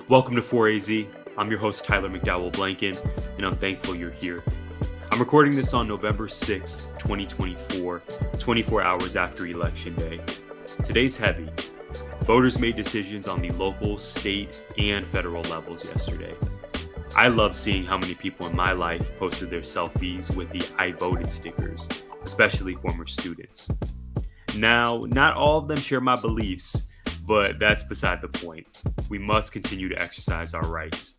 Welcome to 4AZ. I'm your host, Tyler McDowell Blanken, and I'm thankful you're here. I'm recording this on November 6th, 2024, 24 hours after Election Day. Today's heavy. Voters made decisions on the local, state, and federal levels yesterday. I love seeing how many people in my life posted their selfies with the I voted stickers, especially former students. Now, not all of them share my beliefs, but that's beside the point. We must continue to exercise our rights.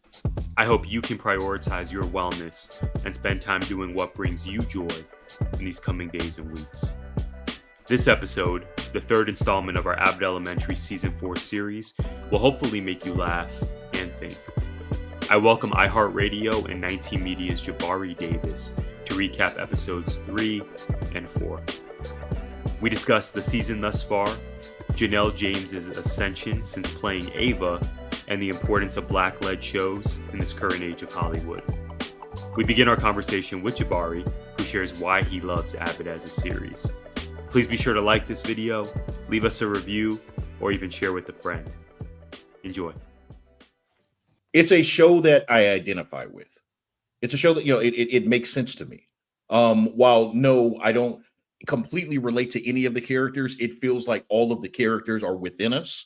I hope you can prioritize your wellness and spend time doing what brings you joy in these coming days and weeks. This episode, the third installment of our Abbott Elementary Season 4 series, will hopefully make you laugh and think. I welcome iHeartRadio and 19 Media's Jabari Davis to recap episodes 3 and 4. We discuss the season thus far, Janelle James' ascension since playing Ava, and the importance of Black-led shows in this current age of Hollywood. We begin our conversation with Jabari, who shares why he loves Abbott as a series. Please be sure to like this video, leave us a review, or even share with a friend. Enjoy. It's a show that I identify with. It's a show that, it makes sense to me. While no, I don't completely relate to any of the characters, it feels like all of the characters are within us.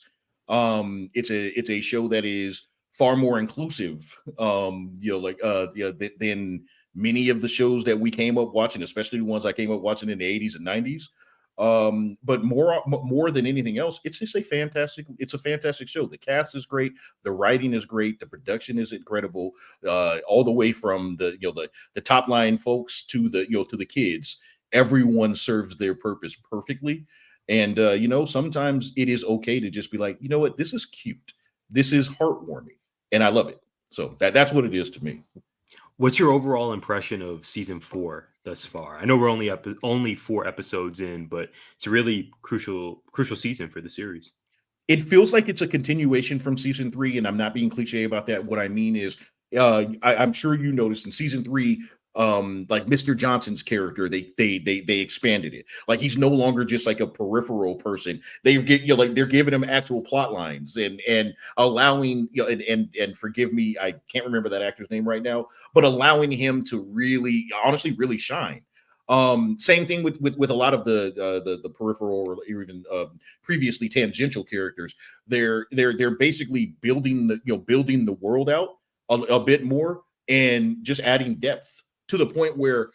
It's a show that is far more inclusive, than many of the shows that we came up watching, especially the ones I came up watching in the 80s and 90s. But more than anything else, it's a fantastic show. The cast is great, the writing is great, the production is incredible, all the way from the top line folks to the kids. Everyone serves their purpose perfectly. And, sometimes it is okay to just be like, you know what, this is cute. This is heartwarming. And I love it. So that's what it is to me. What's your overall impression of season 4 thus far? I know we're only 4 episodes in, but it's a really crucial season for the series. It feels like it's a continuation from season 3, and I'm not being cliche about that. What I mean is, I'm sure you noticed in season 3, like Mr. Johnson's character, they expanded it. Like he's no longer just like a peripheral person. They're giving him actual plot lines and allowing, and forgive me, I can't remember that actor's name right now, but allowing him to really, honestly, really shine. Same thing with a lot of the peripheral or even previously tangential characters. They're basically building the world out a bit more and just adding depth to the point where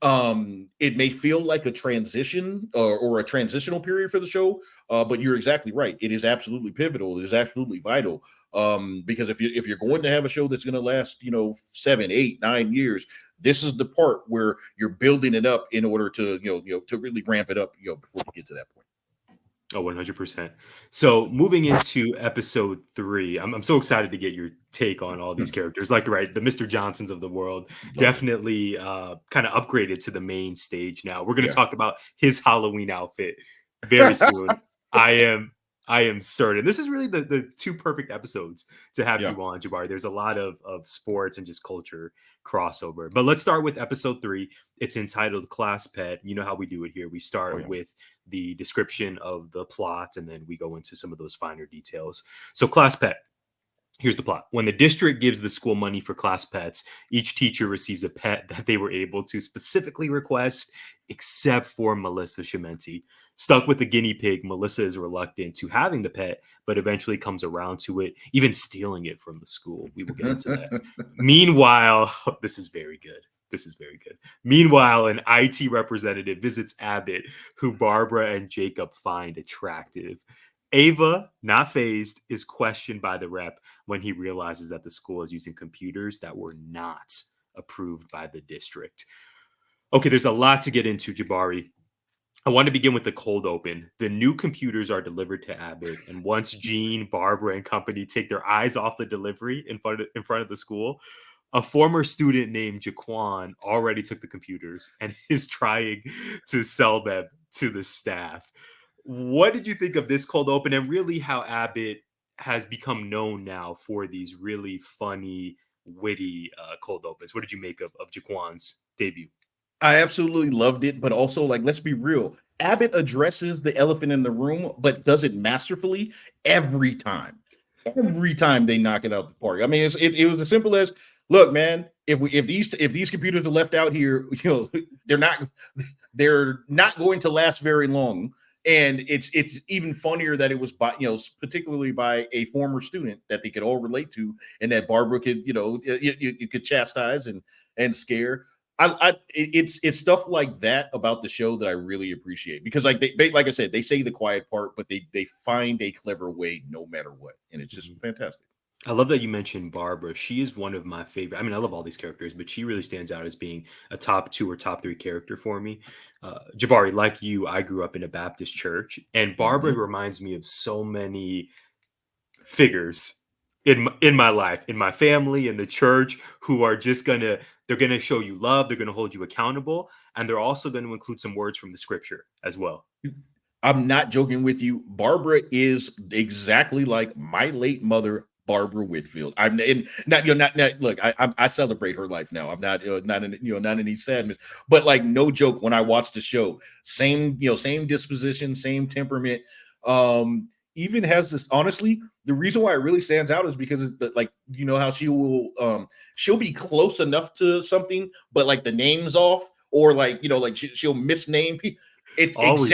it may feel like a transition or a transitional period for the show, but you're exactly right. It is absolutely pivotal. It is absolutely vital, because if you're going to have a show that's going to last 7, 8, 9 years, this is the part where you're building it up in order to to really ramp it up before you get to that point. Oh, 100%. So moving into episode 3, I'm so excited to get your take on all these characters. Like, right, the Mr. Johnsons of the world definitely kind of upgraded to the main stage now. We're going to talk about his Halloween outfit very soon. I am certain. This is really the 2 perfect episodes to have you on, Jabari. There's a lot of sports and just culture crossover. But let's start with episode 3. It's entitled Class Pet. You know how we do it here. We start with the description of the plot, and then we go into some of those finer details. So Class Pet. Here's the plot. When the district gives the school money for class pets, each teacher receives a pet that they were able to specifically request, except for Melissa Chimenti. Stuck with the guinea pig, Melissa is reluctant to having the pet, but eventually comes around to it, even stealing it from the school. We will get into that. Meanwhile, this is very good. Meanwhile, an IT representative visits Abbott, who Barbara and Jacob find attractive. Ava, not fazed, is questioned by the rep when he realizes that the school is using computers that were not approved by the district. Okay, there's a lot to get into, Jabari. I want to begin with the cold open. The new computers are delivered to Abbott, and once Jean, Barbara, and company take their eyes off the delivery in front of the school, a former student named Jaquan already took the computers and is trying to sell them to the staff. What did you think of this cold open, and really how Abbott has become known now for these really funny, witty cold opens? What did you make of Jaquan's debut? I absolutely loved it, but also, like, let's be real. Abbott addresses the elephant in the room, but does it masterfully every time. every time they knock it out the park. I mean, it was as simple as, look, man, if these computers are left out here, they're not going to last very long. And it's even funnier that it was by, particularly by a former student that they could all relate to, and that Barbara could, you could chastise and scare. It's stuff like that about the show that I really appreciate, because like they like I said, they say the quiet part, but they find a clever way no matter what, and it's just fantastic. I love that you mentioned Barbara. She is one of my favorite. I mean, I love all these characters, but she really stands out as being a top 2 or top 3 character for me. Jabari, like you, I grew up in a Baptist church, and Barbara reminds me of so many figures in my life, in my family, in the church, who are just they're gonna show you love, they're gonna hold you accountable, and they're also going to include some words from the scripture as well. I'm not joking with you. Barbara is exactly like my late mother, Barbara Whitfield. I'm in not not look. I celebrate her life now. I'm not not in not any sadness, but like no joke. When I watched the show, same disposition, same temperament. Even has this, honestly, the reason why it really stands out is because of like how she'll be close enough to something, but like the name's off, or like like she'll misname people. It's Always.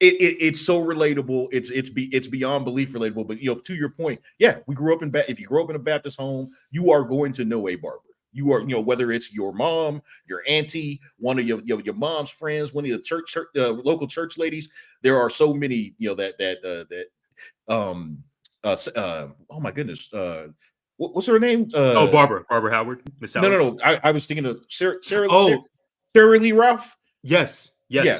It's so relatable. It's beyond belief relatable. But to your point, yeah, we grew up if you grew up in a Baptist home, you are going to know a Barbara. You are, whether it's your mom, your auntie, one of your mom's friends, one of the local church ladies. There are so many, oh my goodness, what's her name? Barbara Howard, Miss Howard. No. I was thinking of Sarah Oh, Sarah Lee Ralph. yes. Yeah.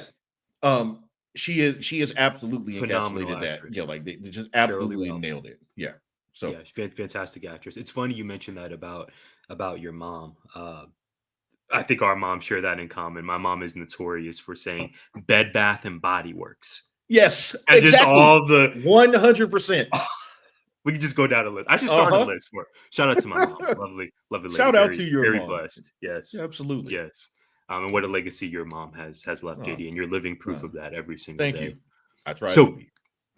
She is absolutely Phenomenal encapsulated actress. that. Like they just absolutely nailed it. Yeah. So yeah, fantastic actress. It's funny you mentioned that about your mom. I think our moms share that in common. My mom is notorious for saying Bed Bath and Body Works. Yes, And exactly. just all the 100%. we can just go down a list. I should start a list for it. Shout out to my mom. Lovely lady. Shout out to your very mom. Blessed. Yes. Absolutely. Yes. And what a legacy your mom has left, JD, and you're living proof of that every single day. Thank you. I try so, to be.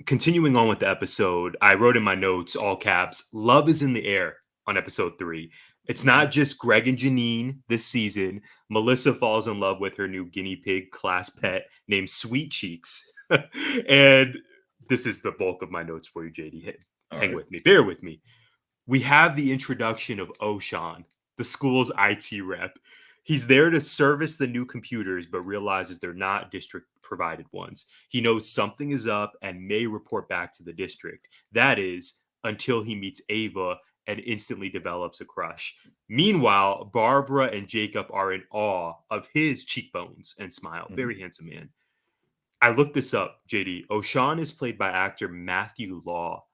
Continuing on with the episode, I wrote in my notes, all caps, love is in the air on episode 3. It's not just Greg and Janine this season. Melissa falls in love with her new guinea pig class pet named Sweet Cheeks. And this is the bulk of my notes for you, JD. Hang with me. Bear with me. We have the introduction of Oshan, the school's IT rep. He's there to service the new computers, but realizes they're not district provided ones. He knows something is up and may report back to the district. That is, until he meets Ava and instantly develops a crush. Meanwhile, Barbara and Jacob are in awe of his cheekbones and smile. Very handsome man. I looked this up, JD. Oshan is played by actor Matthew Law.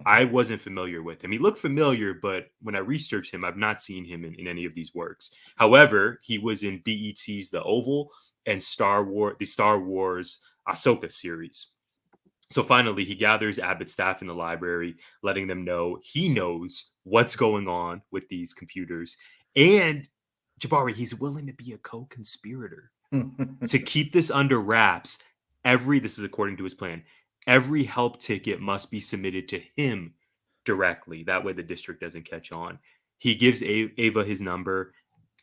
I wasn't familiar with him. He looked familiar, but when I researched him, I've not seen him in any of these works. However, he was in BET's The Oval and the Star Wars Ahsoka series. So finally, he gathers Abbott staff in the library, letting them know he knows what's going on with these computers. And Jabari, he's willing to be a co-conspirator to keep this under wraps. This is according to his plan. Every help ticket must be submitted to him directly. That way the district doesn't catch on. He gives Ava his number.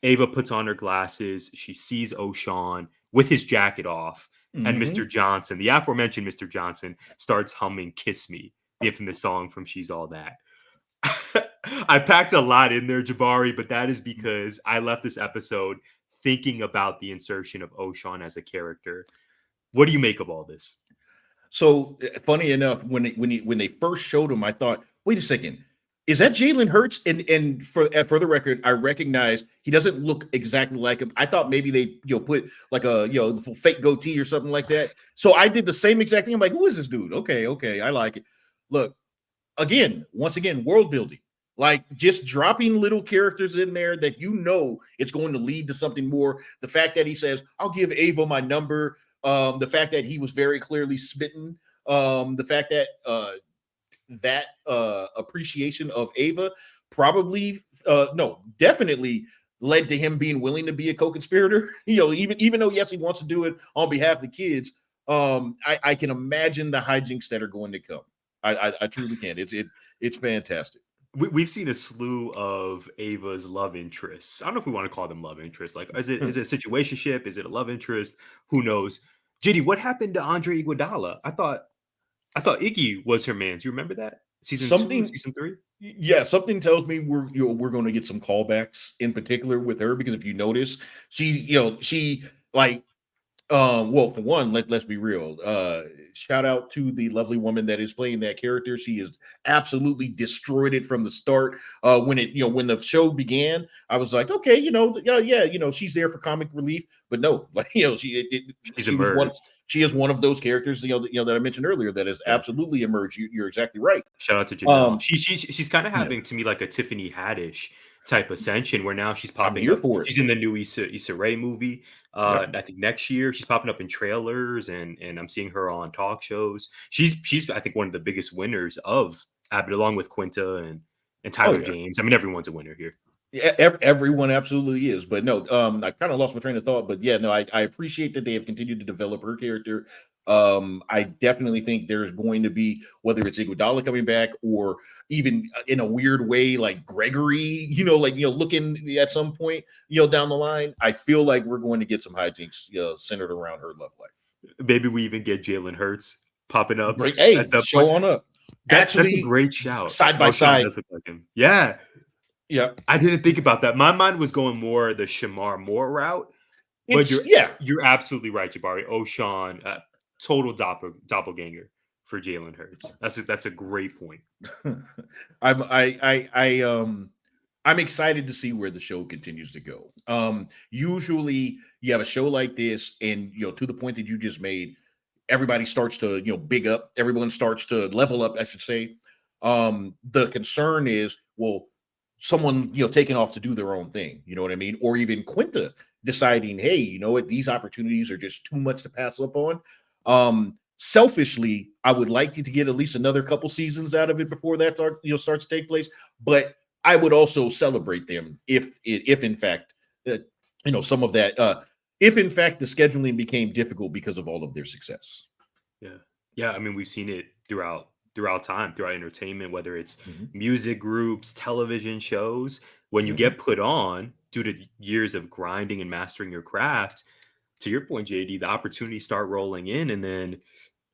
Ava puts on her glasses. She sees Oshan with his jacket off. And Mr. Johnson, the aforementioned Mr. Johnson, starts humming Kiss Me, the infamous song from She's All That. I packed a lot in there, Jabari, but that is because I left this episode thinking about the insertion of Oshan as a character. What do you make of all this? So funny enough, when they first showed him, I thought, wait a second, is that Jalen Hurts? And for the record, I recognize he doesn't look exactly like him. I thought maybe they put like a fake goatee or something like that. So I did the same exact thing. I'm like, who is this dude? Okay, I like it. Look, once again, world building. Like just dropping little characters in there that it's going to lead to something more. The fact that he says, I'll give Ava my number. The fact that he was very clearly smitten, the fact that appreciation of Ava definitely led to him being willing to be a co-conspirator. Even though yes, he wants to do it on behalf of the kids. I can imagine the hijinks that are going to come. I truly can. It's fantastic. We've seen a slew of Ava's love interests. I don't know if we want to call them love interests. Like, is it a situationship? Is it a love interest? Who knows? JD, what happened to Andre Iguodala? I thought Iggy was her man. Do you remember that? Season 2, Something, season 3? yeah, something tells me we're going to get some callbacks in particular with her, because if you notice, she like well, for one, let's be real. Shout out to the lovely woman that is playing that character. She is absolutely destroyed it from the start. When the show began, I was like, okay, she's there for comic relief, but no, like, She's she was one. emerged. She is one of those characters, that I mentioned earlier, that has Yeah. absolutely emerged. You're exactly right. Shout out to Janelle. Um, She's kind of yeah, having, to me, like a Tiffany Haddish type ascension, where now she's I'm popping here up. for it. She's in the new Issa Rae movie. Yep. I think next year she's popping up in trailers, and I'm seeing her on talk shows. She's I think one of the biggest winners of Abbott, along with Quinta and Oh Tyler yeah. James. I mean, everyone's a winner here. Yeah, everyone absolutely is, but no, I kind of lost my train of thought, but yeah, no, I appreciate that they have continued to develop her character. I definitely think there's going to be, whether it's Iguodala coming back, or even in a weird way, like Gregory, looking at some point, down the line. I feel like we're going to get some hijinks, centered around her love life. Maybe we even get Jalen Hurts popping up at Hey, some point. show on up. That's a Actually, great shout. side by Oh, Sean side. does look like him. Yeah. Yeah, I didn't think about that. My mind was going more the Shamar Moore route, but it's yeah. you're absolutely right, Jabari. O'Shawn, total doppelganger for Jalen Hurts. That's a great point. I'm excited to see where the show continues to go. Usually you have a show like this, and to the point that you just made, everybody starts to big up, everyone starts to level up, I should say. The concern is, well, someone taking off to do their own thing, you know what I mean, or even Quinta deciding, hey, you know what, these opportunities are just too much to pass up on. Selfishly, I would like you to get at least another couple seasons out of it before that starts to take place, but I would also celebrate them if in fact some of that if in fact the scheduling became difficult because of all of their success. Yeah. Yeah. I mean, we've seen it throughout time, throughout entertainment, whether it's Mhm. music groups, television shows. When you Mhm. get put on due to years of grinding and mastering your craft, to your point, JD, the opportunities start rolling in, and then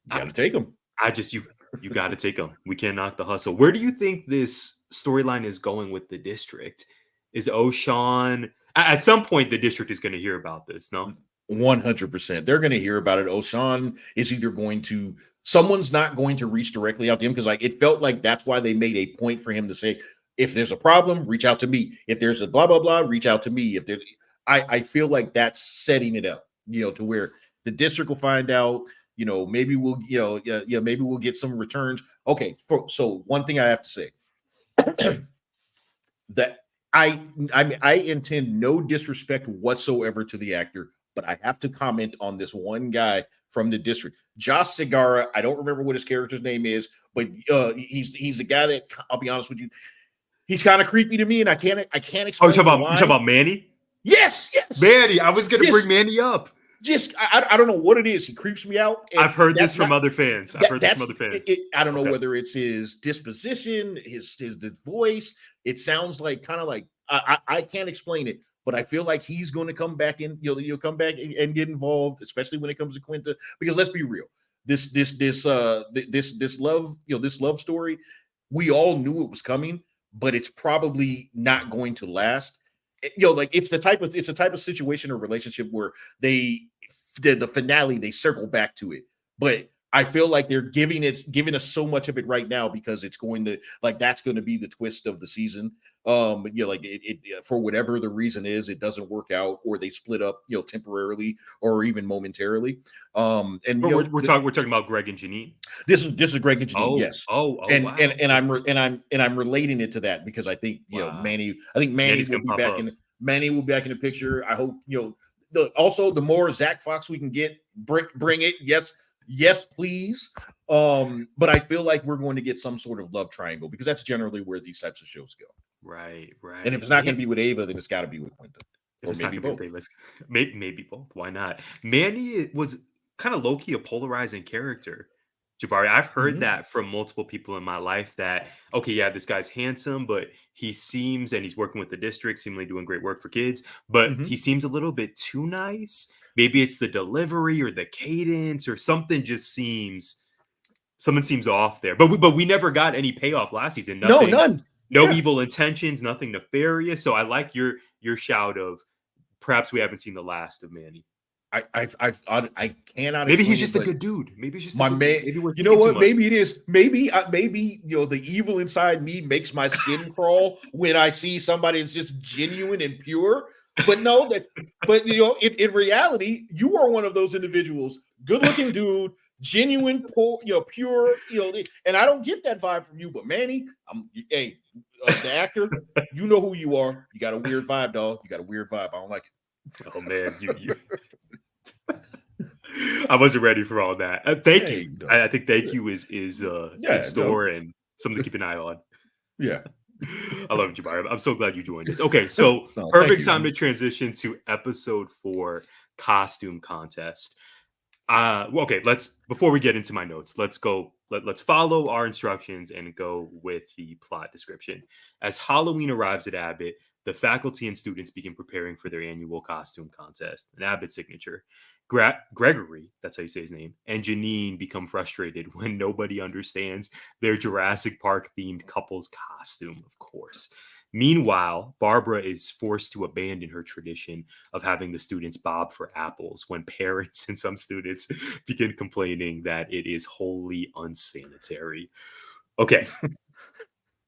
You got to take them. I just you got to take them. We can't knock the hustle. Where do you think this storyline is going with the district? Is O'Shawn at some point the district is going to hear about this? No. 100%. They're going to hear about it. O'Shawn is either someone's not going to reach directly out to him, because like it felt like that's why they made a point for him to say, if there's a problem, reach out to me. If there's a blah blah blah, reach out to me. If there's, I feel like that's setting it up, to where the district will find out. Maybe we'll, maybe we'll get some returns. Okay, so one thing I have to say that I intend no disrespect whatsoever to the actor, but I have to comment on this one guy from the district, Josh Segarra. I don't remember what his character's name is, but he's the guy that, I'll be honest with you, he's kind of creepy to me, and I can't Oh, explain you talking why. about Manny? Yes, Manny. I was going to bring Manny up. Just I don't know what it is. He creeps me out. And I've heard that's this from not, other fans. that's it. I don't know Okay. whether it's his disposition, his voice. It sounds like kind of like I can't explain it, but I feel like he's going to come back in. You'll come back and get involved, especially when it comes to Quinta. Because let's be real, this love this love story, we all knew it was coming, but it's probably not going to last. Like it's the type of situation or relationship where they the finale, they circle back to it, but I feel like they're giving us so much of it right now, because it's going to, like, that's going to be the twist of the season. Like it for whatever the reason is, it doesn't work out, or they split up, temporarily or even momentarily. And We're talking about Greg and Janine. This is Greg and Janine, yes. Wow. And I'm relating it to that, because I think Manny. I think Manny Manny's will gonna be pop back up. Manny will be back in the picture. I hope the more Zach Fox we can get, bring it. Yes, please. But I feel like we're going to get some sort of love triangle, because that's generally where these types of shows go. Right. And if it's not going to be with Ava, then it's got to be with Quinta, or maybe both. Maybe both. Why not? Manny was kind of low key a polarizing character. Jabari, I've heard Mhm, that from multiple people in my life that, okay, yeah, this guy's handsome, but he seems, and he's working with the district, seemingly doing great work for kids, but mhm. he seems a little bit too nice. Maybe it's the delivery or the cadence or something seems off there. But we never got any payoff last season. No, Nothing, none. no Yeah. evil intentions, nothing nefarious. So I like your shout of perhaps we haven't seen the last of Manny. I cannot Maybe he's explain it, just a but good dude. Maybe he's just a my good dude. man, Maybe we're you know thinking too what? much. Maybe it is. Maybe the evil inside me makes my skin crawl when I see somebody that's just genuine and pure. But no, but in reality, you are one of those individuals, good looking dude, genuine, poor, pure, and I don't get that vibe from you. But Manny, hey, the actor, you know who you are. You got a weird vibe, dog. You got a weird vibe. I don't like Oh man, you I wasn't ready for all that. it. Thank Hey, you. no, I think thank you is in yeah, no, store and something to keep an eye on. yeah. I love you, Jabari. I'm so glad you joined us. Okay, so No, thank perfect you. time to transition to episode 4, costume contest. Well, okay, let's before we get into my notes, let's follow our instructions and go with the plot description. As Halloween arrives at Abbott, the faculty and students begin preparing for their annual costume contest, an Abbott signature. Gregory, that's how you say his name, and Janine become frustrated when nobody understands their Jurassic Park themed couple's costume, of course. Meanwhile, Barbara is forced to abandon her tradition of having the students bob for apples when parents and some students begin complaining that it is wholly unsanitary. Okay,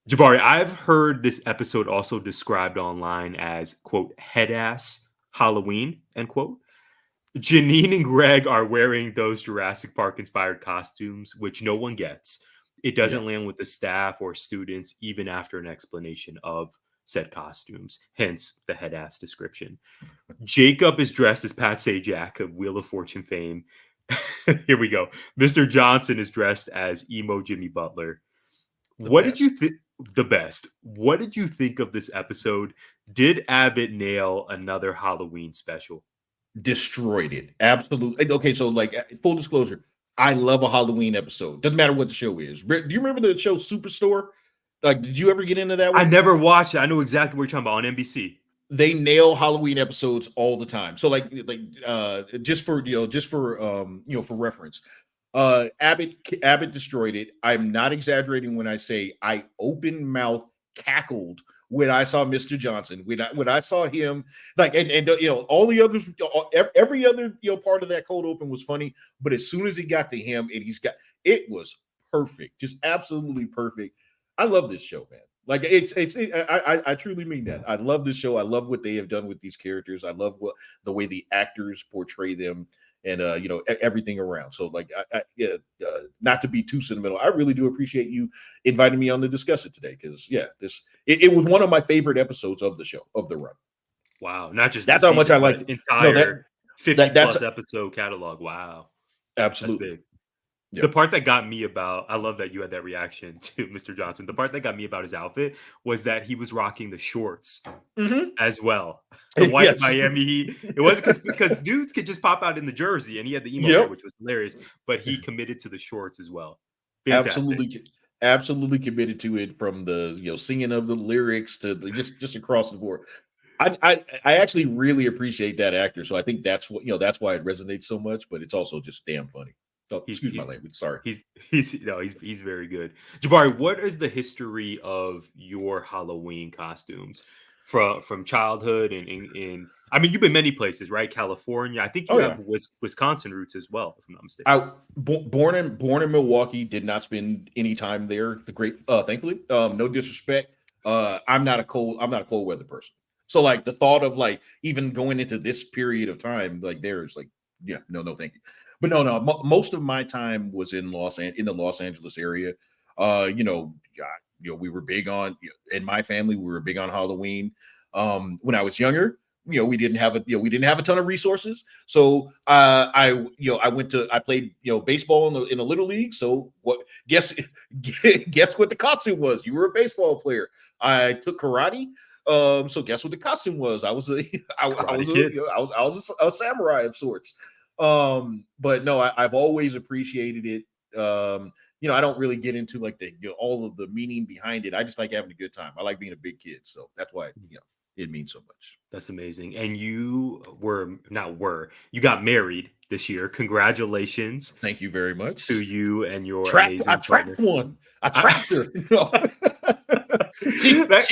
Jabari, I've heard this episode also described online as, quote, head ass Halloween, end quote. Janine and Greg are wearing those Jurassic Park inspired costumes, which no one gets. It Yeah. doesn't land with the staff or students, even after an explanation of said costumes, hence the head ass description. Jacob is dressed as Pat Sajak of Wheel of Fortune fame. Here we go. Mr. Johnson is dressed as emo Jimmy Butler. The What did you best. think? The best. What did you think of this episode? Did Abbott nail another Halloween special? Destroyed it. Absolutely. Okay, so like full disclosure, I love a Halloween episode. Doesn't matter what the show is. Do you remember the show Superstore? Like, did you ever get into that I one? never watched it. I know exactly what you're talking about on NBC. They nail Halloween episodes all the time. So just for for reference. Abbott destroyed it. I'm not exaggerating when I say I open mouth cackled when I saw Mr. Johnson. When I saw him, like and all the others, every other part of that cold open was funny, but as soon as it got to him and it was perfect, just absolutely perfect. I love this show, man. Like I truly mean that. I love this show. I love what they have done with these characters. I love the way the actors portray them, and everything around. So like, yeah, not to be too sentimental, I really do appreciate you inviting me on to discuss it today because yeah, it was one of my favorite episodes of the show of the run. Wow. Not just That's this how much I season, but like. No, entire 50 that's plus episode catalog. Wow. That's absolutely big. yeah. The part that got me about, I love that you had that reaction to Mr. Johnson. The part that got me about his outfit was that he was rocking the shorts Hmm. as well. The white Yes. Miami Heat. It wasn't because dudes could just pop out in the jersey and he had the emo hair, Yep. which was hilarious, but he committed to the shorts as well. Fantastic. Absolutely committed to it from the singing of the lyrics to just across the board. I actually really appreciate that actor, so I think that's that's why it resonates so much. But it's also just damn funny. Oh, He's excuse my language. Sorry. he's very good. Jabari, what is the history of your Halloween costumes from childhood and I mean you've been many places, right? California. I think Oh you yeah. have Wisconsin roots as well, if I'm not mistaken. Born in Milwaukee, did not spend any time there. The great, thankfully, no disrespect. I'm not a cold weather person. So like the thought of like even going into this period of time, like there's like, yeah, no, thank you. But no. Most of my time was in in the Los Angeles area. Yeah, we were big on in my family. We were big on Halloween. When I was younger, we didn't have a ton of resources. So I played baseball in a little league. So what? Guess what the costume was? You were a baseball player. I took karate. So guess what the costume was? I was a I Karate was a Kid. I was a samurai of sorts. But no, I've always appreciated it. I don't really get into like all of the meaning behind it. I just like having a good time. I like being a big kid, so that's why it means so much. That's amazing. And you you got married this year. Congratulations Thank you very to much. you and your I amazing trapped partner. one. I I- trapped her. No. she that-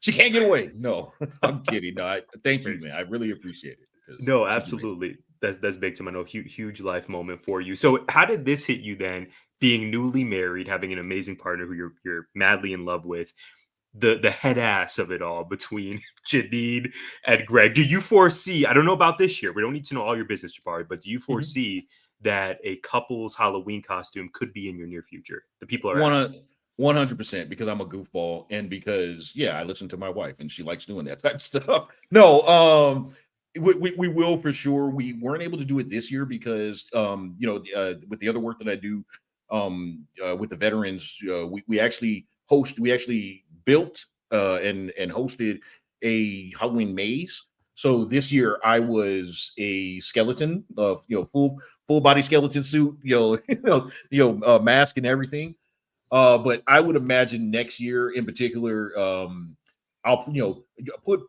she can't get away. No, I'm kidding. No, thank you, man. I really appreciate it because no, she's amazing. absolutely. That's big to my know. Huge life moment for you. So, how did this hit you then? Being newly married, having an amazing partner who you're madly in love with, the head ass of it all between Janine and Greg. Do you foresee? I don't know about this year. We don't need to know all your business, Jabari, but do you Mhm. foresee that a couple's Halloween costume could be in your near future? The people are asking. 100% because I'm a goofball and because I listen to my wife and she likes doing that type of stuff. No, we will for sure. We weren't able to do it this year because with the other work that I do with the veterans, we actually built and hosted a Halloween maze. So this year I was a skeleton, full body skeleton suit, mask and everything. But I would imagine next year in particular, I'll put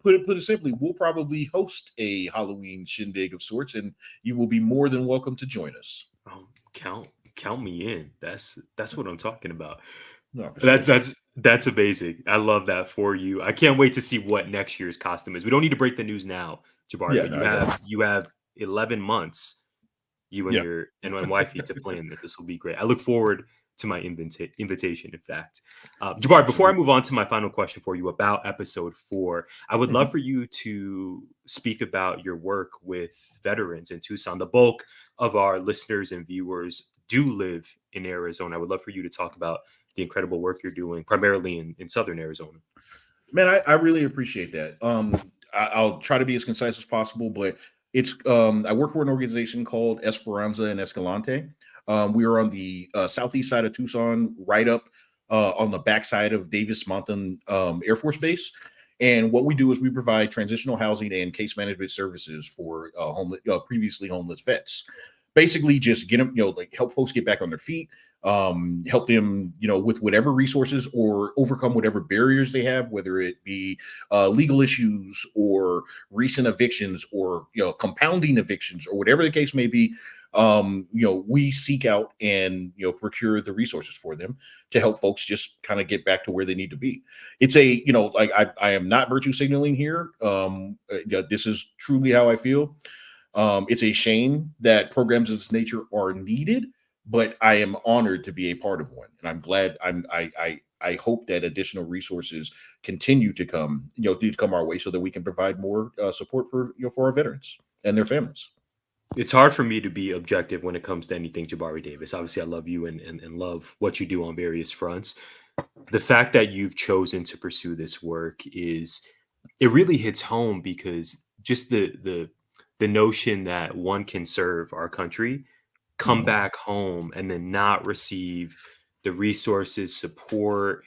it simply, we'll probably host a Halloween shindig of sorts, and you will be more than welcome to join us. Oh, count me in. That's what I'm talking about. No, for That's sure. that's that's amazing. I love that for you. I can't wait to see what next year's costume is. We don't need to break the news now, Jabari, Yeah, but no, I don't. you have 11 months, you and Yeah. your and wifey, to plan this. This will be great. I look forward to my invitation. In fact, Jabari, before I Absolutely. move on to my final question for you about episode 4, I would love Mhm. for you to speak about your work with veterans in Tucson. The bulk of our listeners and viewers do live in Arizona. I would love for you to talk about the incredible work you're doing, primarily in Southern Arizona. Man, I really appreciate that. I'll try to be as concise as possible, but it's I work for an organization called Esperanza and Escalante. We are on the southeast side of Tucson, right up on the backside of Davis Mountain Air Force Base. And what we do is we provide transitional housing and case management services for previously homeless vets. Basically, just get them, like help folks get back on their feet, help them, with whatever resources or overcome whatever barriers they have, whether it be legal issues or recent evictions or compounding evictions or whatever the case may be. We seek out and procure the resources for them to help folks just kind of get back to where they need to be. It's like I am not virtue signaling here. This is truly how I feel. It's a shame that programs of this nature are needed, but I am honored to be a part of one, and I'm glad. I hope that additional resources continue to come our way, so that we can provide more support for our veterans and their families. It's hard for me to be objective when it comes to anything Jabari Davis. Obviously, I love you and love what you do on various fronts. The fact that you've chosen to pursue this work it really hits home, because just the notion that one can serve our country, come Mhm. back home, and then not receive the resources, support.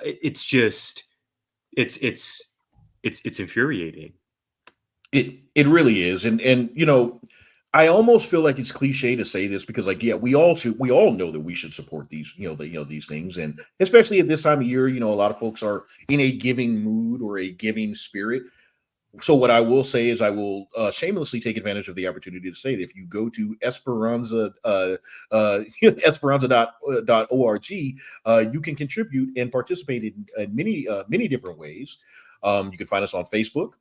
It's just it's it's it's infuriating. It really is, and I almost feel like it's cliche to say this because, like, yeah, we all know that we should support these, these things, and especially at this time of year, a lot of folks are in a giving mood or a giving spirit. So what I will say is I will shamelessly take advantage of the opportunity to say that if you go to Esperanza, Esperanza.org, you can contribute and participate in many different ways. You can find us on Facebook.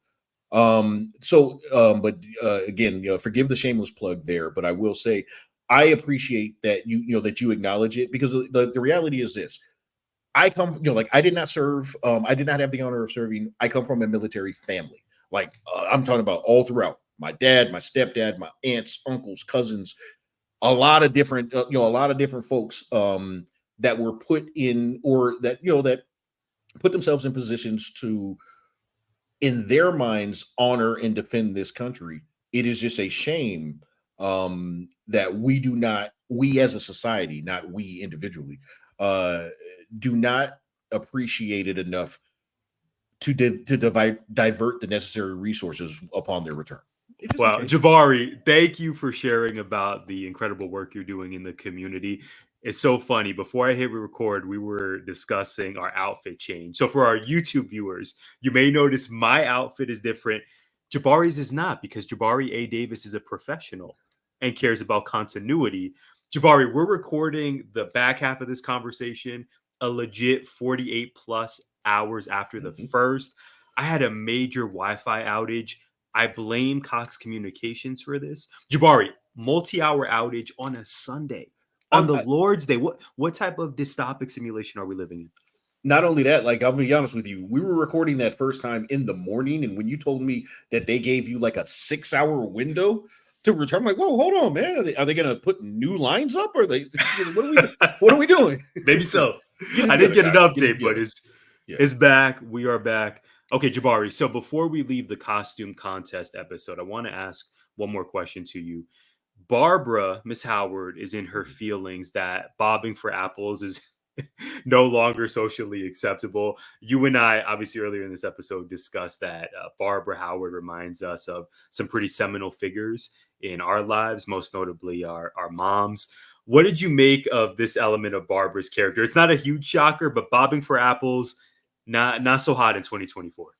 But again, forgive the shameless plug there, but I will say I appreciate that that you acknowledge it, because the reality is this. I come, like, I did not serve. I did not have the honor of serving. I come from a military family. Like, I'm talking about all throughout. My dad, my stepdad, my aunts, uncles, cousins, a lot of different, a lot of different folks that were put in, or that put themselves in positions to, in their minds, honor and defend this country. It is just a shame that we as a society, not we individually, uh, do not appreciate it enough to divert the necessary resources upon their return. It's just Well, occasional. Jabari, thank you for sharing about the incredible work you're doing in the community. It's so funny. Before I hit record, we were discussing our outfit change. So for our YouTube viewers, you may notice my outfit is different. Jabari's is not, because Jabari A. Davis is a professional and cares about continuity. Jabari, we're recording the back half of this conversation a legit 48 plus hours after the Mhm. first. I had a major Wi-Fi outage. I blame Cox Communications for this. Jabari, multi-hour outage on a Sunday, on I'm, the I, Lord's Day. What type of dystopic simulation are we living in? Not only that, like I'm gonna be honest with you, we were recording that first time in the morning, and when you told me that they gave you like a 6 hour window to return, I'm like, whoa, hold on, man. Are they gonna put new lines up? Or are they what are we what are we doing? Maybe So so. get it I didn't together, get an guys. Get it update, but together. it's Yeah. it's back. We are back. Okay, Jabari. So before we leave the costume contest episode, I want to ask one more question to you. Barbara, Miss Howard, is in her Mhm. feelings that bobbing for apples is no longer socially acceptable. You and I, obviously, earlier in this episode, discussed that Barbara Howard reminds us of some pretty seminal figures in our lives, most notably our moms. What did you make of this element of Barbara's character? It's not a huge shocker, but bobbing for apples, not so hot in 2024.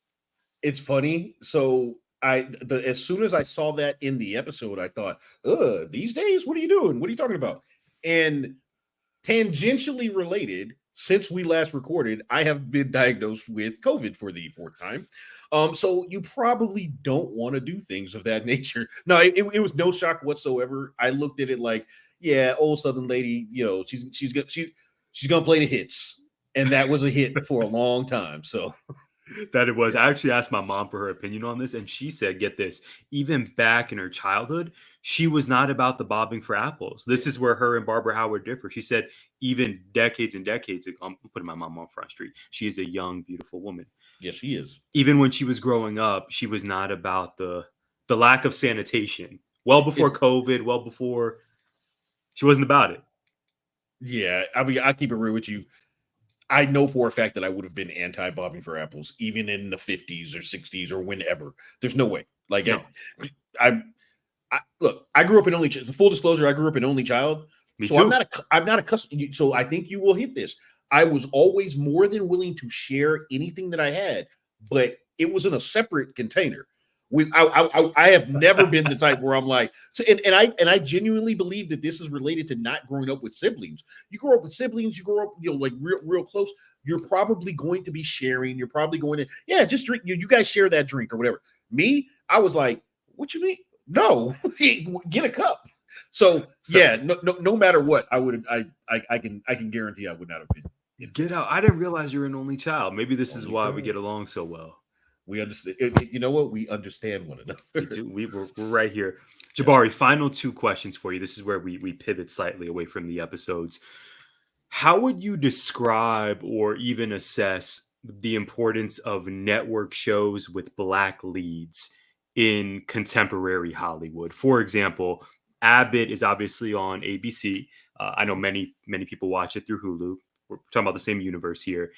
It's funny. So as soon as I saw that in the episode, I thought, these days, what are you doing? What are you talking about? And tangentially related, since we last recorded, I have been diagnosed with COVID for the fourth time. So you probably don't want to do things of that nature. No, it was no shock whatsoever. I looked at it like, yeah, old Southern lady, she's gonna play the hits, and that was a hit for a long time. So That it was. yeah, I actually asked my mom for her opinion on this, and she said, get this, even back in her childhood, she was not about the bobbing for apples. This yeah, is where her and Barbara Howard differ. She said, even decades and decades ago, I'm putting my mom on Front Street. She is a young, beautiful woman. yeah, she is. Even when she was growing up, she was not about the lack of sanitation. Well before It's COVID, well before she wasn't about it. Yeah. I mean, I keep it real with you. I know for a fact that I would have been anti bobbing for apples, even in the 50s or 60s or whenever. There's no way. Like No, I, I look. I grew up in only. Full disclosure, I grew up an only child, me so I'm too. not a. I'm not accustomed. So I think you will hit this. I was always more than willing to share anything that I had, but it was in a separate container. I have never been the type where I'm like, so, and I genuinely believe that this is related to not growing up with siblings. You grow up with siblings, you grow up, like real close. You're probably going to be sharing. You're probably going to, yeah, just drink. You guys share that drink or whatever. Me, I was like, what you mean? No, get a cup. So So yeah, no matter what, I can guarantee I would not have been in get favor. out. I didn't realize you're an only child. Maybe this is Only why we child. get along so well. We understand. You know what? We understand one Me another. too. We're right here. Yeah. Jabari, final two questions for you. This is where we pivot slightly away from the episodes. How would you describe or even assess the importance of network shows with black leads in contemporary Hollywood? For example, Abbott is obviously on ABC. I know many people watch it through Hulu. We're talking about the same universe here.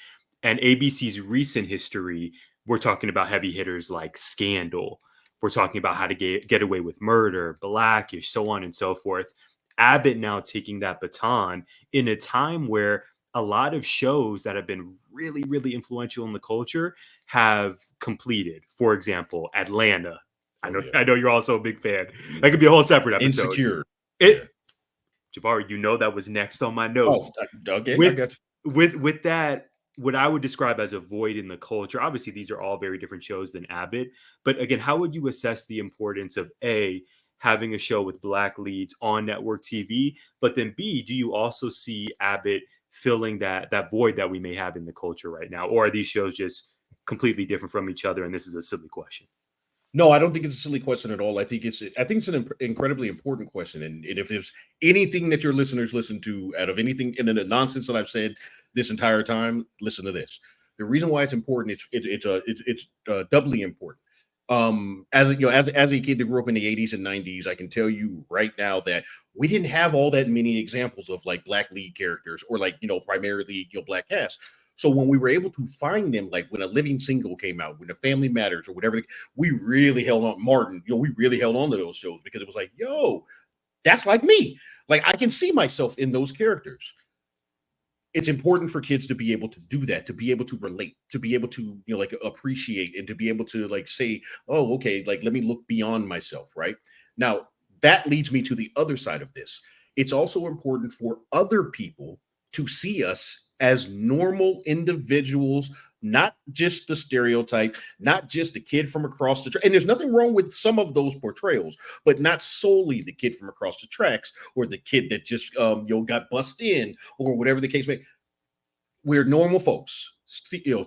And ABC's recent history, we're talking about heavy hitters like Scandal. We're talking about how to get away with murder, Blackish, so on and so forth. Abbott now taking that baton in a time where a lot of shows that have been really, really influential in the culture have completed. For example, Atlanta. I Oh know, yeah. I know you're also a big fan. That could be a whole separate episode. Insecure. Yeah. It, Jabari, that was next on my Oh, notes. okay. I With got you. with that, what I would describe as a void in the culture. Obviously, these are all very different shows than Abbott. But again, how would you assess the importance of having a show with black leads on network TV? But then B, do you also see Abbott filling that void that we may have in the culture right now? Or are these shows just completely different from each other? And this is a silly question. No, I don't think it's a silly question at all. I think it's an incredibly important question. And if there's anything that your listeners listen to out of anything in the nonsense that I've said this entire time, listen to this. The reason why it's important, it's doubly important. As a kid that grew up in the 80s and 90s, I can tell you right now that we didn't have all that many examples of like black lead characters or like primarily black cast. So when we were able to find them, like when A Living Single came out, when A Family Matters or whatever, we really held on. Martin, we really held on to those shows because it was like, yo, that's like me. Like I can see myself in those characters. It's important for kids to be able to do that, to be able to relate, to be able to, like appreciate and to be able to like say, oh, okay, like let me look beyond myself, right? Now, that leads me to the other side of this. It's also important for other people to see us as normal individuals, not just the stereotype, not just the kid from across the and there's nothing wrong with some of those portrayals, but not solely the kid from across the tracks or the kid that just got bussed in or whatever the case may. We're normal folks,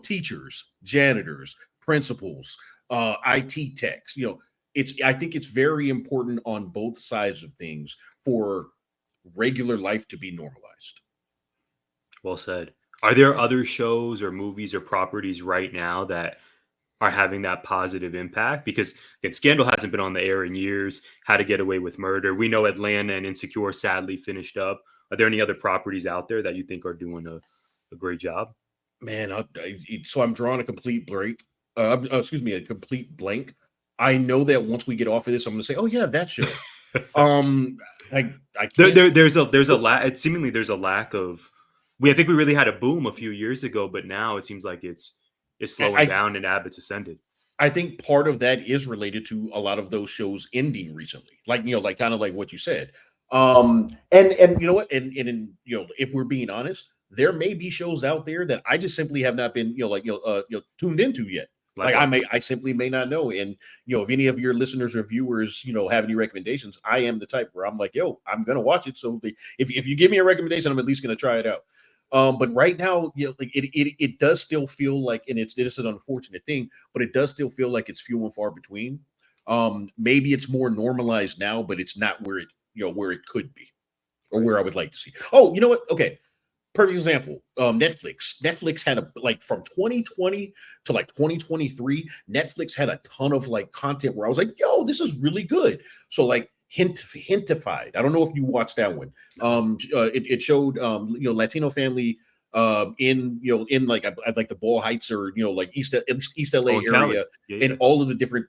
teachers, janitors, principals, IT techs. I think it's very important on both sides of things for regular life to be normalized. Well said. Are there other shows or movies or properties right now that are having that positive impact? Because again, Scandal hasn't been on the air in years. How to Get Away with Murder. We know Atlanta and Insecure sadly finished up. Are there any other properties out there that you think are doing a great job? Man, so I'm drawing a complete break. Excuse me, a complete blank. I know that once we get off of this, I'm going to say, "Oh yeah, that show." I can't. There's a lack. Seemingly there's a lack of. I think we really had a boom a few years ago, but now it seems like it's slowing down and Abbott's ascended. I think part of that is related to a lot of those shows ending recently, like like kind of like what you said. And you know what, and if we're being honest, there may be shows out there that I just simply have not been tuned into yet. Like I simply may not know. And if any of your listeners or viewers have any recommendations, I am the type where I'm like, yo, I'm gonna watch it. So if you give me a recommendation, I'm at least gonna try it out. But right now, like it does still feel like, and it's an unfortunate thing, but it does still feel like it's few and far between. Maybe it's more normalized now, but it's not where it could be, or where I would like to see. Oh, you know what? Okay, perfect example. Netflix had from 2020 to like 2023, Netflix had a ton of like content where I was like, yo, this is really good. So like Hintified. I don't know if you watched that one. It showed Latino family in like the Ball Heights or like East LA area, and all of the different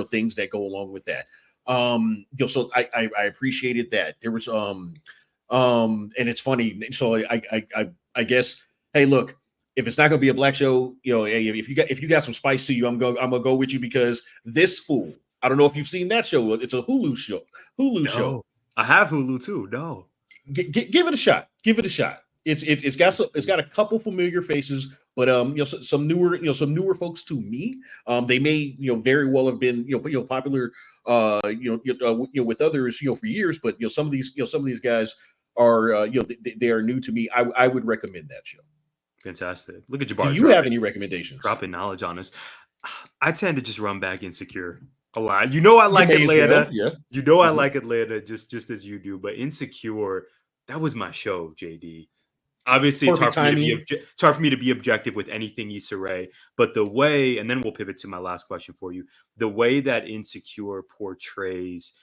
things that go along with that. So I appreciated that. There was and it's funny. So I guess, hey, look, if it's not going to be a black show, hey, if you got some spice to you, I'm gonna go with you, because this fool. I don't know if you've seen that show. It's a Hulu show. Show. I have Hulu too. No, give it a shot. Give it a shot. It's got a couple familiar faces, but some newer folks to me. They may very well have been popular with others for years, but some of these guys are they are new to me. I would recommend that show. Fantastic. Look at Jabari. Do you have any recommendations? Dropping knowledge on us. I tend to just run back Insecure a lot. I like Atlanta. Well, I like Atlanta just as you do. But Insecure, that was my show, JD. Obviously, it's hard for me to be objective with anything Issa Rae. But the way, and then we'll pivot to my last question for you. The way that Insecure portrays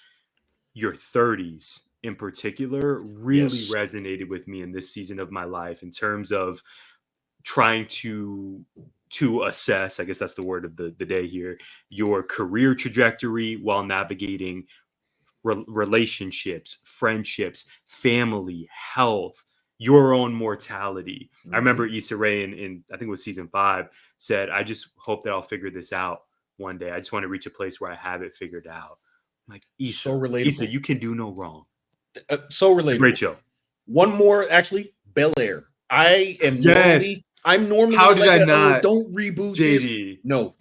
your 30s in particular really resonated with me in this season of my life, in terms of trying to assess, I guess that's the word of the day here, your career trajectory while navigating relationships, friendships, family, health, your own mortality. I remember Issa Rae in I think it was season 5 said, I just hope that I'll figure this out one day. I just want to reach a place where I have it figured out. I'm like, Issa, so relatable. Issa, you can do no wrong. So relatable. Great show. One more, actually, Bel Air. I'm normally how did I not? Don't reboot JD. This. No,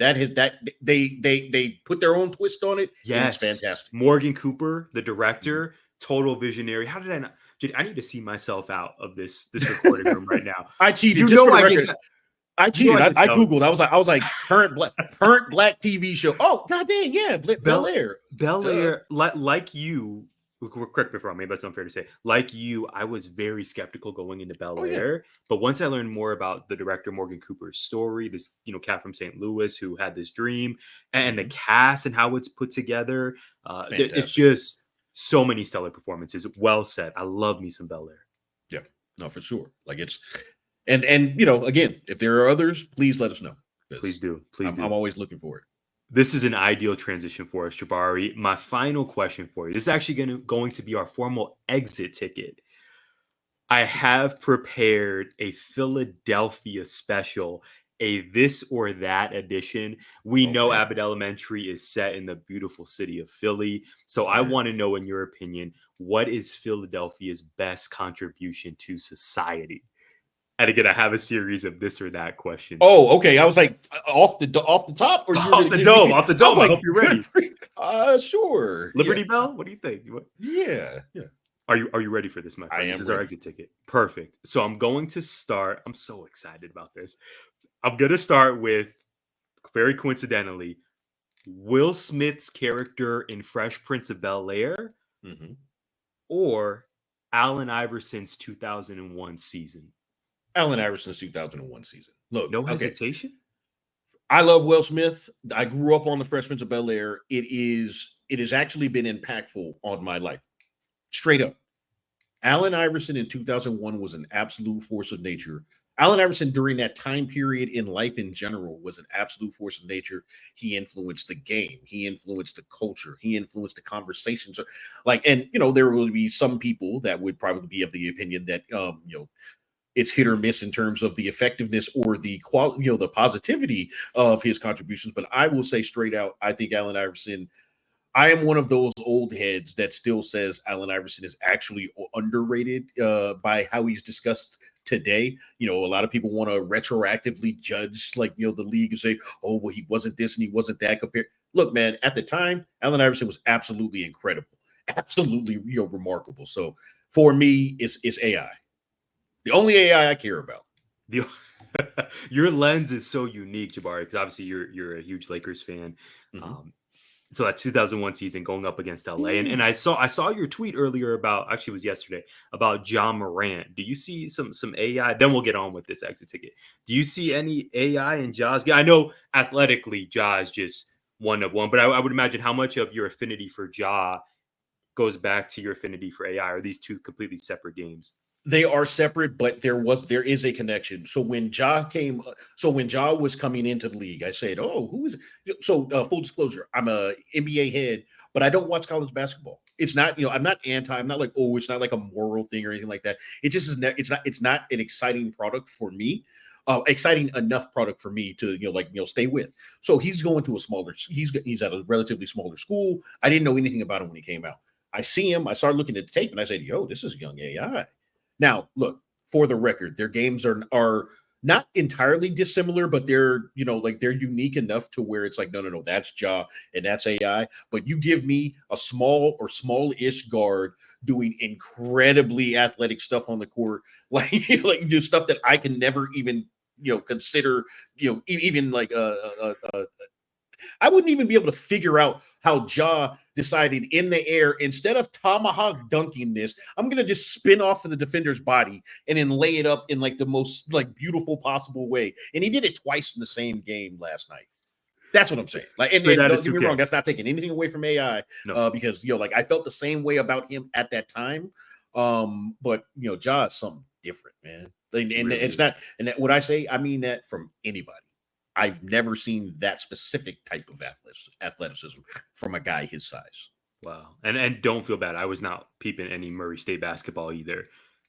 they put their own twist on it. Yes, it's fantastic. Morgan Cooper, the director, total visionary. How did I not? I need to see myself out of this recording room right now. I cheated. I cheated. I googled. I was like current black TV show. Oh, goddamn, yeah, Bel Air. Bel Air, like you. Correct me if I'm wrong, maybe that's unfair to say. Like you, I was very skeptical going into Bel Air, but once I learned more about the director Morgan Cooper's story, this cat from St. Louis who had this dream, and the cast and how it's put together, it's just so many stellar performances. Well said. I love me some Bel Air. Yeah, no, for sure. Like And again, if there are others, please let us know. Please do. Please do. I'm always looking for it. This is an ideal transition for us, Jabari. My final question for you. This is actually going to be our formal exit ticket. I have prepared a Philadelphia special, a this or that edition. We know Okay. Abbott Elementary is set in the beautiful city of Philly. So I Yeah. want to know, in your opinion, what is Philadelphia's best contribution to society? And again, I have a series of this or that questions. Oh, okay. I was like, off the top, or Off the dome. Off the dome. I hope you're ready. Sure. Liberty Yeah. Bell. What do you think? Yeah. Are you ready for this, my friend? I am This is our ready. exit ticket. Perfect. So I'm going to start. I'm so excited about this. I'm going to start with, very coincidentally, Will Smith's character in Fresh Prince of Bel-Air Mm-hmm. or Allen Iverson's 2001 season. Allen Iverson's 2001 season. Look, No okay. hesitation. I love Will Smith. I grew up on the Fresh Prince of Bel-Air. It has actually been impactful on my life. Straight up. Allen Iverson in 2001 was an absolute force of nature. Allen Iverson during that time period in life in general was an absolute force of nature. He influenced the game. He influenced the culture. He influenced the conversations. And there will be some people that would probably be of the opinion that it's hit or miss in terms of the effectiveness or the quality, the positivity of his contributions. But I will say straight out, I think Allen Iverson, I am one of those old heads that still says Allen Iverson is actually underrated by how he's discussed today. A lot of people want to retroactively judge the league and say, oh, well, he wasn't this and he wasn't that compared. Look, man, at the time, Allen Iverson was absolutely incredible, absolutely remarkable. So for me, it's AI. The only AI I care about. Your lens is so unique, Jabari, because obviously you're a huge Lakers fan. Mm-hmm. So that 2001 season going up against LA, and I saw your tweet earlier about, actually it was yesterday, about John Morant. Do you see some AI? Then we'll get on with this exit ticket. Do you see any AI in Ja's? I know athletically Ja is just one of one, but I would imagine how much of your affinity for Ja goes back to your affinity for AI. Are these two completely separate games? They are separate, but there is a connection. So when Ja was coming into the league, I said, "Oh, who is it?" So full disclosure, I'm a NBA head, but I don't watch college basketball. It's not, I'm not anti. I'm not like, oh, it's not like a moral thing or anything like that. It just is. It's not an exciting product for me. Exciting enough product for me to stay with. So he's going to a smaller. He's at a relatively smaller school. I didn't know anything about him when he came out. I see him. I started looking at the tape, and I said, "Yo, this is young AI." Now, look, for the record, their games are not entirely dissimilar, but they're they're unique enough to where it's like, no, that's Ja and that's AI. But you give me a small or small-ish guard doing incredibly athletic stuff on the court, like do stuff that I can never even consider, even like I wouldn't even be able to figure out how Ja decided in the air, instead of tomahawk dunking this, I'm going to just spin off of the defender's body and then lay it up in like the most beautiful possible way. And he did it twice in the same game last night. That's what I'm saying. And don't get me wrong, that's not taking anything away from AI, because I felt the same way about him at that time. But Ja is something different, man. And really it's not. And what I say, I mean that from anybody. I've never seen that specific type of athleticism from a guy his size. Wow. And don't feel bad. I was not peeping any Murray State basketball either.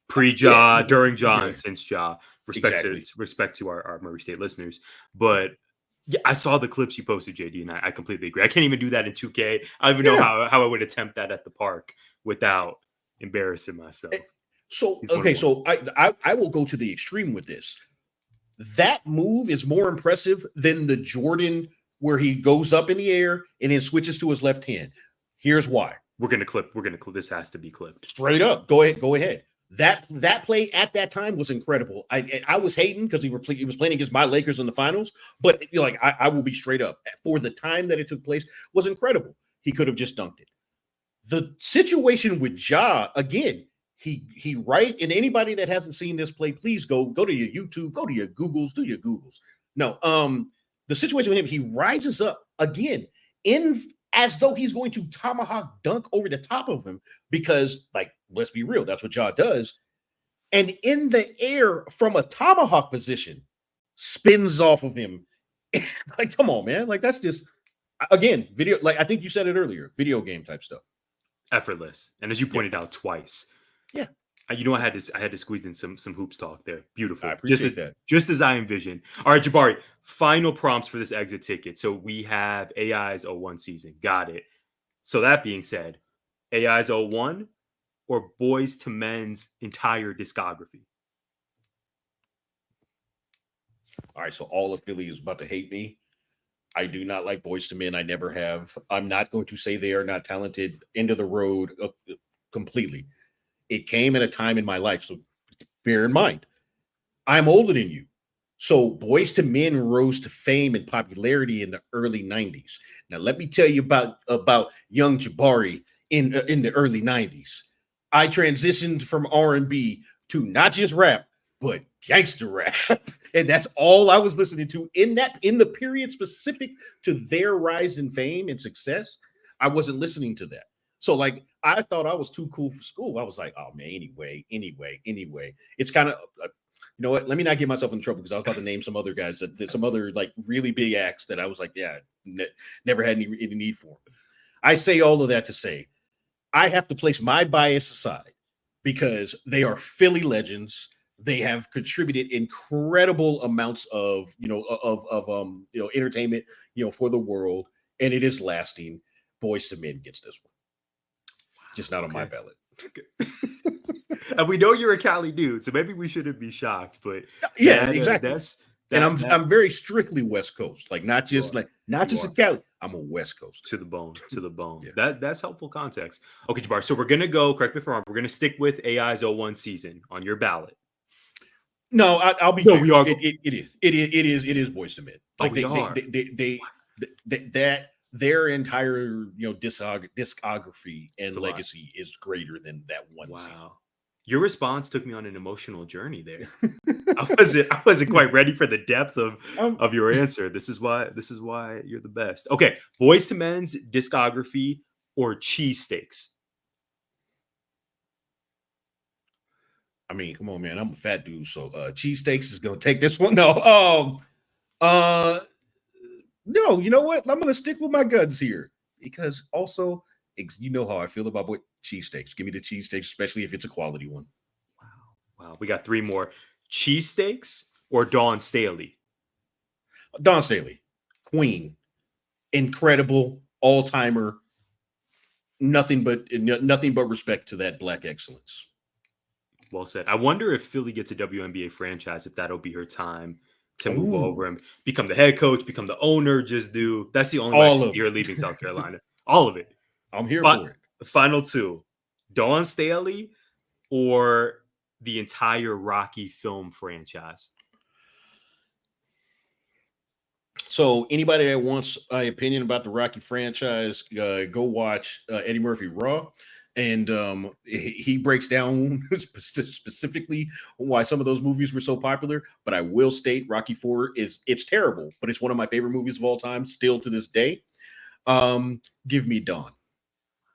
Pre-Ja, during Ja, and since Ja. Respect to our Murray State listeners. But yeah, I saw the clips you posted, JD, and I completely agree. I can't even do that in 2K. I don't even know how I would attempt that at the park without embarrassing myself. So I will go to the extreme with this. That move is more impressive than the Jordan where he goes up in the air and then switches to his left hand. Here's why. We're gonna clip. This has to be clipped. Straight up. Go ahead. That play at that time was incredible. I was hating because he was playing against my Lakers in the finals, but I will be straight up. For the time that it took place, was incredible. He could have just dunked it. The situation with Ja, again, he right, and anybody that hasn't seen this play, please go to your YouTube, go to your Googles, do your Googles. No, the situation with him, he rises up again in as though he's going to tomahawk dunk over the top of him, because let's be real, that's what Ja does. and in the air from a tomahawk position spins off of him. Like, come on, man. Like, that's just, again, video. Like, I think you said it earlier, video game type stuff. Effortless. And as you pointed out twice. Yeah. I had to squeeze in some hoops talk there. Beautiful. I appreciate that. Just as I envisioned. All right, Jabari, final prompts for this exit ticket. So we have AI's 01 season. Got it. So that being said, AI's 01 or Boys to Men's entire discography? All right, so all of Philly is about to hate me. I do not like Boys to Men. I never have. I'm not going to say they are not talented. End of the road completely. It came at a time in my life, so bear in mind, I'm older than you. So Boys to Men rose to fame and popularity in the early 90s. Now, let me tell you about young Jabari in the early 90s. I transitioned from R&B to not just rap, but gangster rap. And that's all I was listening to in the period specific to their rise in fame and success. I wasn't listening to that. So, like, I thought I was too cool for school. I was like, oh man, anyway. It's kind of, you know what? Let me not get myself in trouble because I was about to name some other guys that did some other like really big acts that I was like, yeah, never had any need for. I say all of that to say, I have to place my bias aside because they are Philly legends. They have contributed incredible amounts of entertainment, for the world, and it is lasting. Boys to Men gets this one. Just not on my ballot. Okay. And we know you're a Cali dude, so maybe we shouldn't be shocked. But yeah, exactly. I'm very strictly West Coast, like not just a Cali. I'm a West Coast to the bone. Yeah. That's helpful context. Okay, Jabari. So we're gonna go. Correct me if I'm wrong. We're gonna stick with AI's 01 season on your ballot. No, I'll be. No, fair. we are. It is Boys to Men. Like their entire discography and legacy is greater than that one season. Your response took me on an emotional journey there. I wasn't quite ready for the depth of your answer. This is why you're the best. Okay, Boys to Men's discography or cheesesteaks? I mean, come on, man. I'm a fat dude, so cheesesteaks is gonna take this one. No, no. You know what? I'm gonna stick with my guns here because also, you know how I feel about cheesesteaks. Give me the cheesesteaks, especially if it's a quality one. Wow. We got three more: cheesesteaks or Dawn Staley? Dawn Staley, Queen, incredible, all timer. Nothing but respect to that Black excellence. Well said. I wonder if Philly gets a WNBA franchise, if that'll be her time to move over and become the head coach, become the owner. That's the only way you're leaving South Carolina. All of it. I'm here for it. The final two: Dawn Staley or the entire Rocky film franchise? So anybody that wants an opinion about the Rocky franchise, go watch Eddie Murphy Raw. And he breaks down specifically why some of those movies were so popular. But I will state Rocky 4 it's terrible, but it's one of my favorite movies of all time, still to this day. Give me Dawn.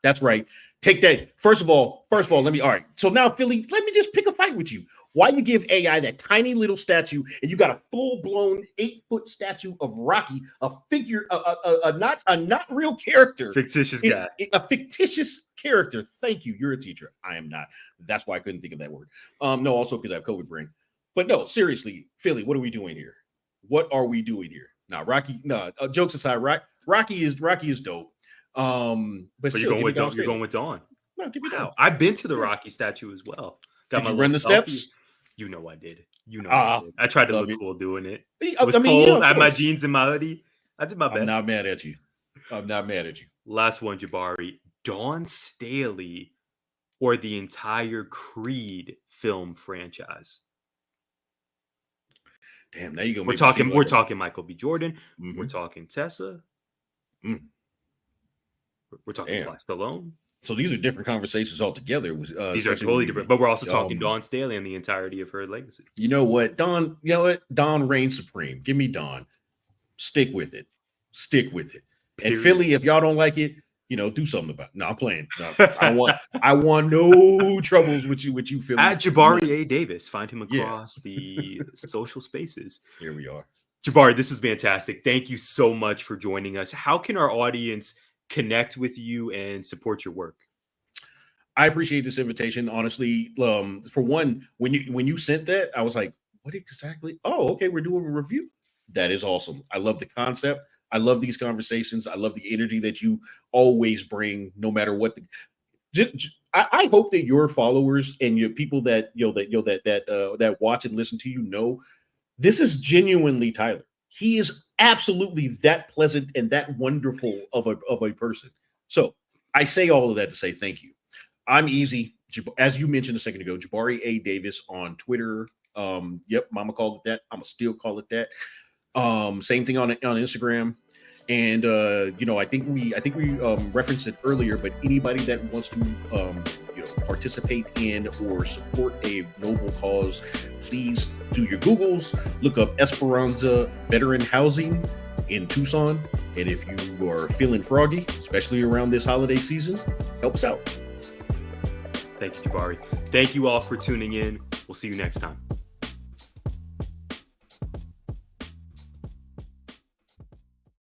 That's right. Take that. First of all, all right. So now, Philly, let me just pick a fight with you. Why you give AI that tiny little statue and you got a full-blown 8-foot statue of Rocky, a figure, a not real character, fictitious guy, a fictitious character. Thank you. You're a teacher. I am not. That's why I couldn't think of that word. No, also because I have COVID brain. But no, seriously, Philly, what are we doing here? What are we doing here? Now, Rocky. No, jokes aside, Rocky is dope. But you're going with Dawn. No, give me Dawn. I've been to the Rocky statue as well. Did you run the steps? You know I did. I did. I tried to look cool doing it. It was cold. Yeah, I had my jeans and my hoodie. I did my best. I'm not mad at you. Last one, Jabari. Dawn Staley or the entire Creed film franchise? Damn, now you We're talking Michael B. Jordan. Mm-hmm. We're talking Tessa. Mm. We're talking Sly Stallone. So these are different conversations altogether. These are totally different, but we're also talking Dawn Staley and the entirety of her legacy. You know what, Dawn? You know what? Dawn reigns supreme. Give me Dawn. Stick with it. Period. And Philly, if y'all don't like it, do something about it. No, I'm playing. No, I want no troubles with you Philly. At Jabari A. Davis, find him Yeah. across the social spaces. Here we are. Jabari, this was fantastic. Thank you so much for joining us. How can our audience connect with you and support your work? I appreciate this invitation, honestly. For one, when you sent that, I was like, what exactly? Oh, okay, we're doing a review. That is awesome. I love the concept. I love these conversations. I love the energy that you always bring, no matter what. I hope that your followers and your people that that watch and listen to this is genuinely Tyler. He is absolutely that pleasant and that wonderful of a person. So I say all of that to say thank you. I'm easy, as you mentioned a second ago, Jabari A. Davis on Twitter. Yep, mama called it that. I'ma still call it that. Same thing on Instagram. And I think we referenced it earlier, but anybody that wants to participate in or support a noble cause, please do your Googles, look up Esperanza Veteran Housing in Tucson. And if you are feeling froggy, especially around this holiday season, help us out. Thank you, Jabari. Thank you all for tuning in. We'll see you next time.